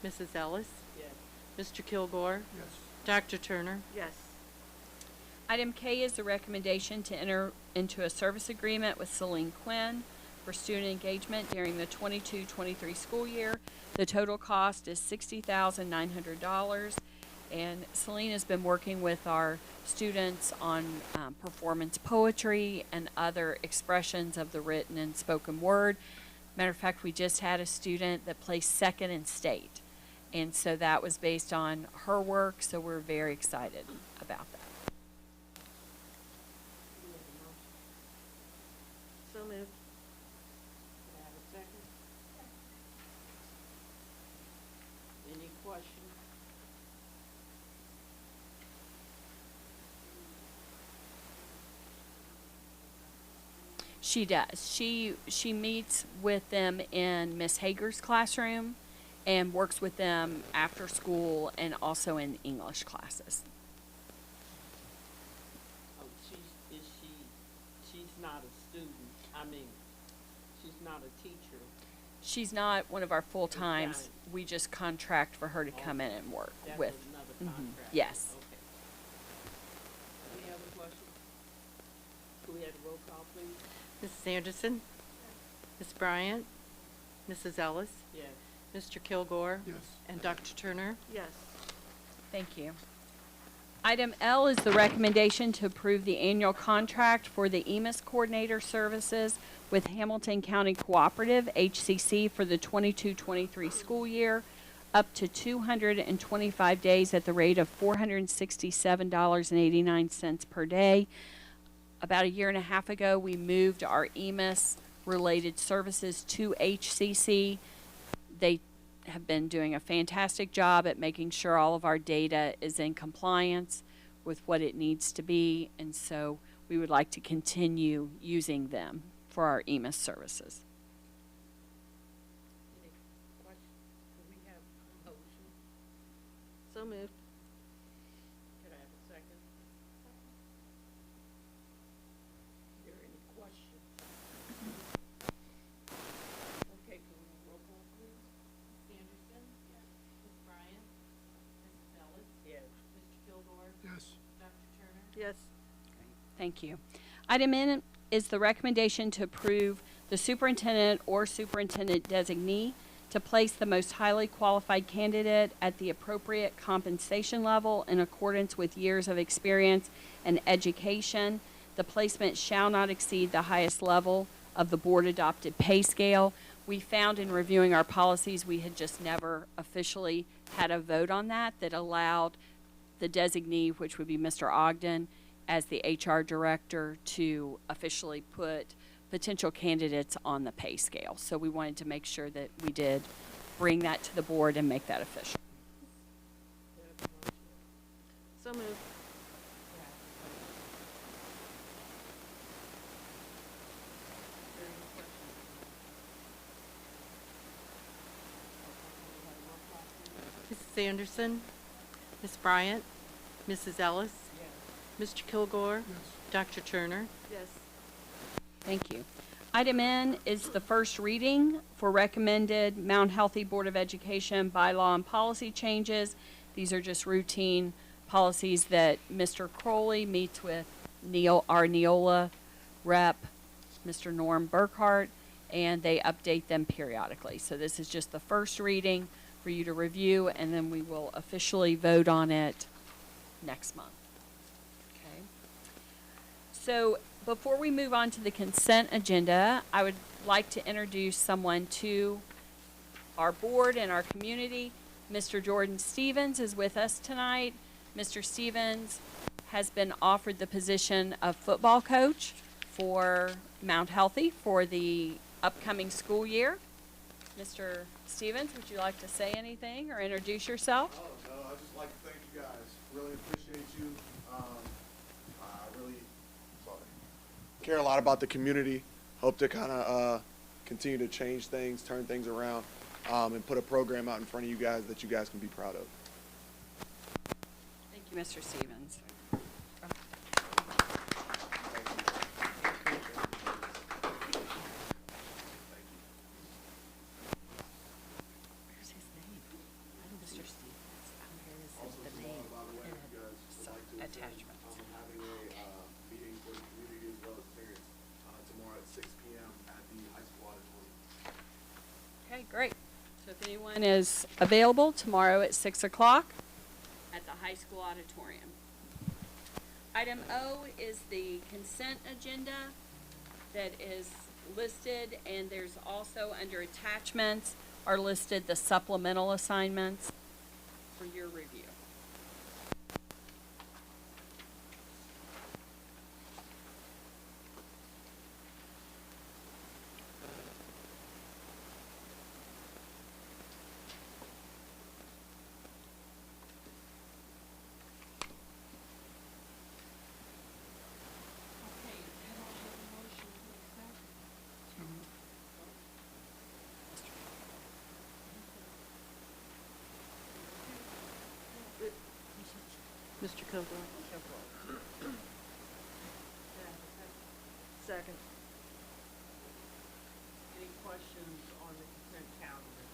Mrs. Ellis? Yes. Mr. Kilgore? Yes. Dr. Turner? Yes. Item K is the recommendation to enter into a service agreement with Celine Quinn for student engagement during the 22-23 school year. The total cost is $60,900, and Celine has been working with our students on performance poetry and other expressions of the written and spoken word. Matter of fact, we just had a student that placed second in state, and so that was based on her work, so we're very excited about that. So moved. Can I have a second? Any questions? She does. She meets with them in Miss Hager's classroom and works with them after school and also in English classes. Oh, she's not a student, I mean, she's not a teacher. She's not one of our full-times. Got it. We just contract for her to come in and work That's with. another contract. Yes. Okay. Any other questions? Could we have a roll call, please? Mrs. Anderson? Ms. Bryant? Mrs. Ellis? Yes. Mr. Kilgore? Yes. And Dr. Turner? Yes. Thank you. Item L is the recommendation to approve the annual contract for the EMIS coordinator services with Hamilton County Cooperative, HCC, for the 22-23 school year, up to 225 days at the rate of $467.89 per day. About a year and a half ago, we moved our EMIS-related services to HCC. They have been doing a fantastic job at making sure all of our data is in compliance with what it needs to be, and so we would like to continue using them for our EMIS services. Any questions? Could we have a motion? So moved. Could I have a second? Are there any questions? Okay, can we have roll call, please? Ms. Anderson? Yes. Ms. Bryant? Mrs. Ellis? Yes. Mr. Kilgore? Yes. Dr. Turner? Yes. Thank you. Item N is the recommendation to approve the superintendent or superintendent designee to place the most highly qualified candidate at the appropriate compensation level in accordance with years of experience and education. The placement shall not exceed the highest level of the board-adopted pay scale. We found in reviewing our policies, we had just never officially had a vote on that allowed the designee, which would be Mr. Ogden, as the HR director, to officially put potential candidates on the pay scale. So we wanted to make sure that we did bring that to the board and make that official. Could I have a motion? So moved. Could I have a second? Is there any questions? Okay, can we have a roll call, please? Mrs. Anderson? Ms. Bryant? Mrs. Ellis? Yes. Mr. Kilgore? Yes. Dr. Turner? Yes. Thank you. Item N is the first reading for recommended Mount Healthy Board of Education bylaw and policy changes. These are just routine policies that Mr. Crowley meets with our Neola rep, Mr. Norm Burkhart, and they update them periodically. So this is just the first reading for you to review, and then we will officially vote on it next month. Okay. So before we move on to the consent agenda, I would like to introduce someone to our board and our community. Mr. Jordan Stevens is with us tonight. Mr. Stevens has been offered the position of football coach for Mount Healthy for the upcoming school year. Mr. Stevens, would you like to say anything or introduce yourself? Oh, no, I'd just like to thank you guys. Really appreciate you. I really care a lot about the community. Hope to kind of continue to change things, turn things around, and put a program out in front of you guys that you guys can be proud of. Thank you, Mr. Stevens. Where's his name? Mr. Stevens. Here is the name and attachments. Having a meeting for the community as well as parents tomorrow at 6 p.m. at the high school auditorium. Okay, great. So if anyone is available tomorrow at 6 o'clock at the high school auditorium. Item O is the consent agenda that is listed, and there's also under attachments are listed the supplemental assignments for your review. Mr. Kilgore? Second. Any questions on the consent calendar?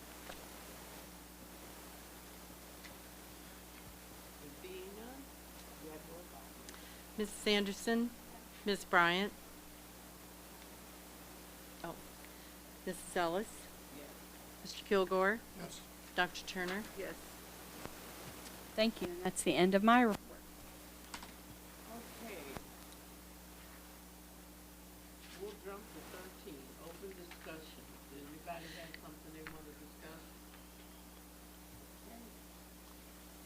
There being none, you have roll call. Mrs. Anderson? Ms. Bryant? Oh, Mrs. Ellis? Yes. Mr. Kilgore? Yes. Dr. Turner? Yes. Thank you. And that's the end of my report. Okay. We'll jump to 13, open discussion. Does anybody have something they want to discuss? Okay.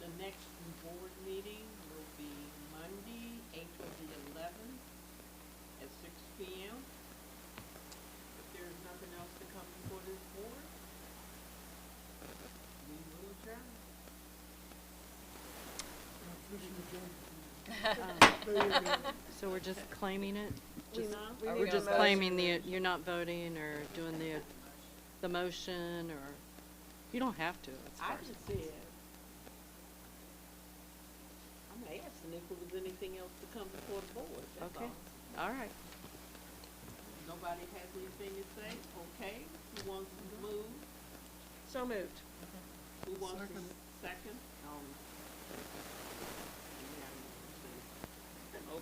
The next board meeting will be Monday, April the 11th at 6 p.m. If there's nothing else to come before this board, we will adjourn. So we're just claiming it? We Just- we We're need a just motion. claiming you're not voting or doing the motion, or, you don't have to. It's I fine. just said, I'm asking if there was anything else to come before the board, that's Okay, all. all right. Nobody has anything to say? Okay, who wants to move? So moved. Who wants to Second. second?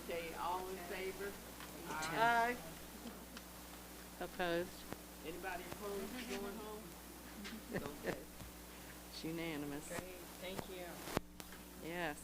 Okay, all in favor? Aye. Opposed? Anybody opposed to going home? Okay. It's unanimous. Thank you. Yes.